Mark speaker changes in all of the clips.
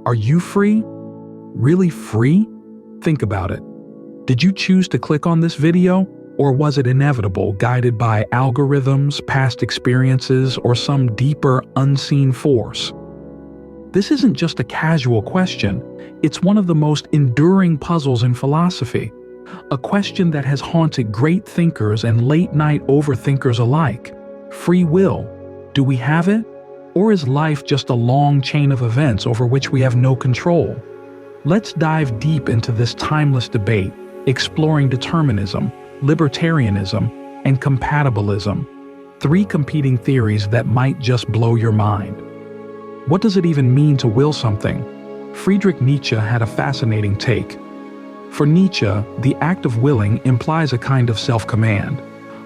Speaker 1: Are you free? Really free? Think about it. Did you choose to click on this video, or was it inevitable, guided by algorithms, past experiences, or some deeper, unseen force? This isn't just a casual question. It's one of the most enduring puzzles in philosophy. A question that has haunted great thinkers and late-night overthinkers alike. Free will. Do we have it? Or is life just a long chain of events over which we have no control? Let's dive deep into this timeless debate, exploring determinism, libertarianism, and compatibilism. 3 competing theories that might just blow your mind. What does it even mean to will something? Friedrich Nietzsche had a fascinating take. For Nietzsche, the act of willing implies a kind of self-command,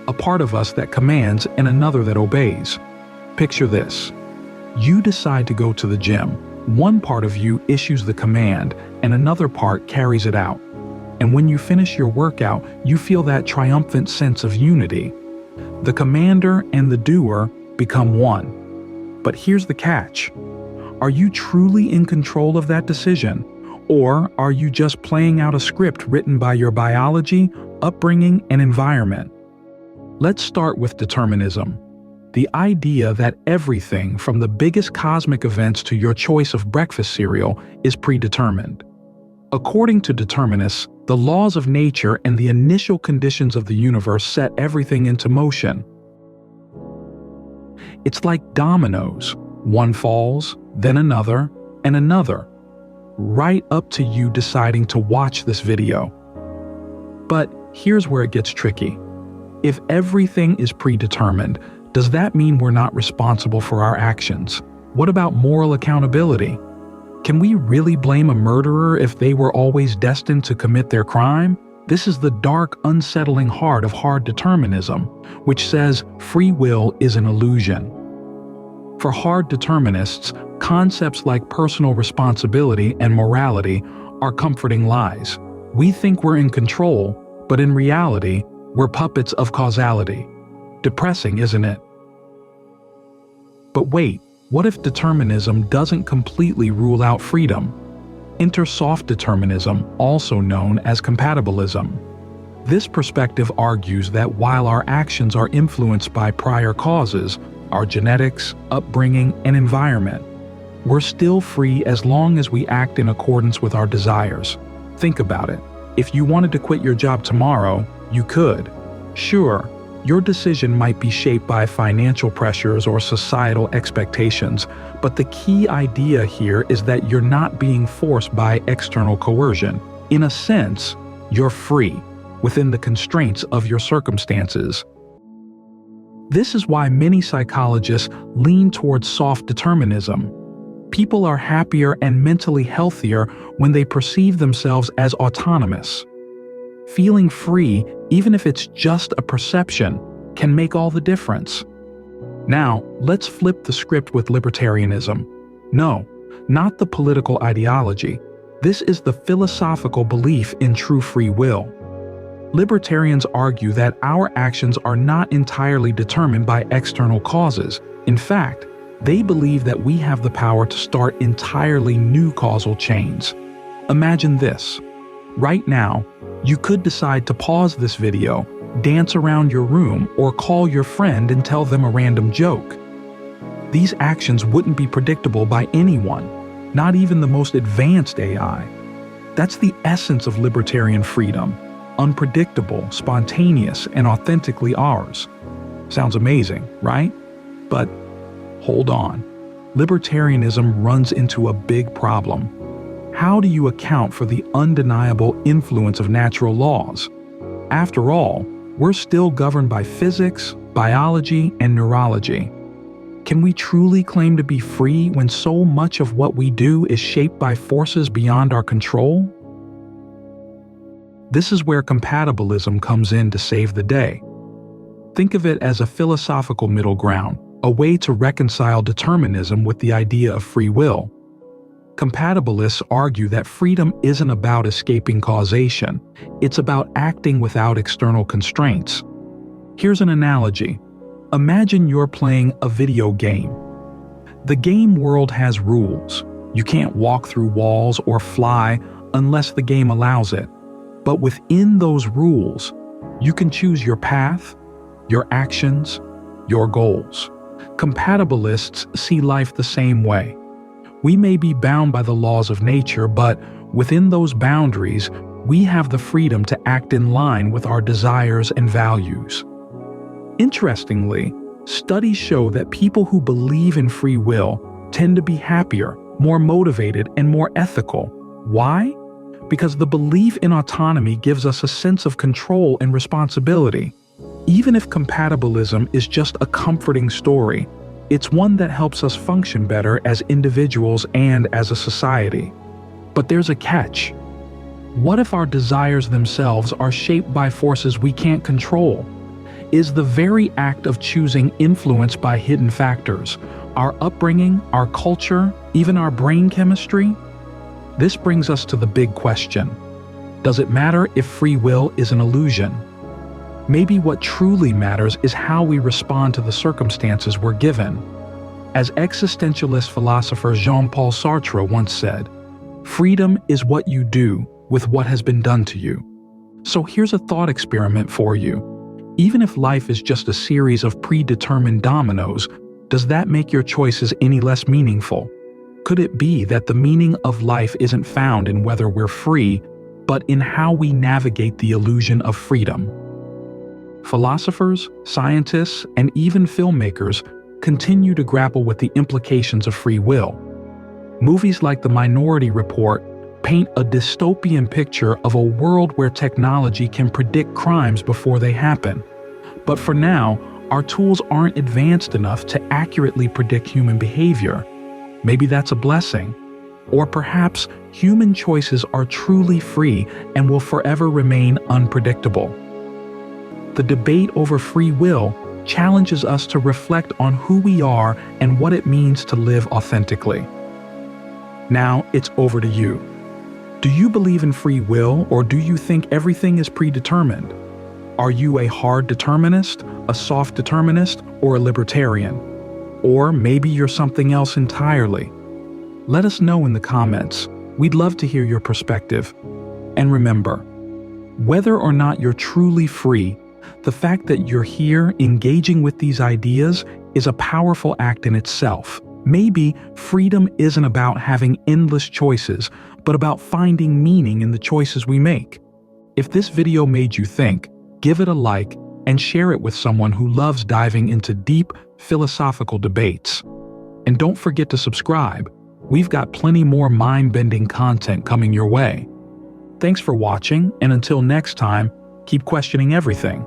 Speaker 1: a part of us that commands and another that obeys. Picture this. You decide to go to the gym. One part of you issues the command, and another part carries it out. And when you finish your workout, you feel that triumphant sense of unity. The commander and the doer become one. But here's the catch. Are you truly in control of that decision? Or are you just playing out a script written by your biology, upbringing, and environment? Let's start with determinism. The idea that everything from the biggest cosmic events to your choice of breakfast cereal is predetermined. According to determinists, the laws of nature and the initial conditions of the universe set everything into motion. It's like dominoes. One falls, then another, and another, right up to you deciding to watch this video. But here's where it gets tricky. If everything is predetermined, does that mean we're not responsible for our actions? What about moral accountability? Can we really blame a murderer if they were always destined to commit their crime? This is the dark, unsettling heart of hard determinism, which says free will is an illusion. For hard determinists, concepts like personal responsibility and morality are comforting lies. We think we're in control, but in reality, we're puppets of causality. Depressing, isn't it? But wait, what if determinism doesn't completely rule out freedom? Enter soft determinism, also known as compatibilism. This perspective argues that while our actions are influenced by prior causes, our genetics, upbringing, and environment, we're still free as long as we act in accordance with our desires. Think about it. If you wanted to quit your job tomorrow, you could. Sure, your decision might be shaped by financial pressures or societal expectations, but the key idea here is that you're not being forced by external coercion. In a sense, you're free, within the constraints of your circumstances. This is why many psychologists lean towards soft determinism. People are happier and mentally healthier when they perceive themselves as autonomous. Feeling free, even if it's just a perception, can make all the difference. Now, let's flip the script with libertarianism. No, not the political ideology. This is the philosophical belief in true free will. Libertarians argue that our actions are not entirely determined by external causes. In fact, they believe that we have the power to start entirely new causal chains. Imagine this. Right now, you could decide to pause this video, dance around your room, or call your friend and tell them a random joke. These actions wouldn't be predictable by anyone, not even the most advanced AI. That's the essence of libertarian freedom. Unpredictable, spontaneous, and authentically ours. Sounds amazing, right? But hold on. Libertarianism runs into a big problem. How do you account for the undeniable influence of natural laws? After all, we're still governed by physics, biology, and neurology. Can we truly claim to be free when so much of what we do is shaped by forces beyond our control? This is where compatibilism comes in to save the day. Think of it as a philosophical middle ground, a way to reconcile determinism with the idea of free will. Compatibilists argue that freedom isn't about escaping causation, it's about acting without external constraints. Here's an analogy. Imagine you're playing a video game. The game world has rules. You can't walk through walls or fly unless the game allows it. But within those rules, you can choose your path, your actions, your goals. Compatibilists see life the same way. We may be bound by the laws of nature, but within those boundaries, we have the freedom to act in line with our desires and values. Interestingly, studies show that people who believe in free will tend to be happier, more motivated, and more ethical. Why? Because the belief in autonomy gives us a sense of control and responsibility. Even if compatibilism is just a comforting story, it's one that helps us function better as individuals and as a society. But there's a catch. What if our desires themselves are shaped by forces we can't control? Is the very act of choosing influenced by hidden factors, our upbringing, our culture, even our brain chemistry? This brings us to the big question. Does it matter if free will is an illusion? Maybe what truly matters is how we respond to the circumstances we're given. As existentialist philosopher Jean-Paul Sartre once said, "Freedom is what you do with what has been done to you." So here's a thought experiment for you. Even if life is just a series of predetermined dominoes, does that make your choices any less meaningful? Could it be that the meaning of life isn't found in whether we're free, but in how we navigate the illusion of freedom? Philosophers, scientists, and even filmmakers continue to grapple with the implications of free will. Movies like The Minority Report paint a dystopian picture of a world where technology can predict crimes before they happen. But for now, our tools aren't advanced enough to accurately predict human behavior. Maybe that's a blessing. Or perhaps human choices are truly free and will forever remain unpredictable. The debate over free will challenges us to reflect on who we are and what it means to live authentically. Now it's over to you. Do you believe in free will, or do you think everything is predetermined? Are you a hard determinist, a soft determinist, or a libertarian? Or maybe you're something else entirely. Let us know in the comments. We'd love to hear your perspective. And remember, whether or not you're truly free, the fact that you're here engaging with these ideas is a powerful act in itself. Maybe freedom isn't about having endless choices, but about finding meaning in the choices we make. If this video made you think, give it a like and share it with someone who loves diving into deep philosophical debates. And don't forget to subscribe. We've got plenty more mind-bending content coming your way. Thanks for watching, and until next time, keep questioning everything.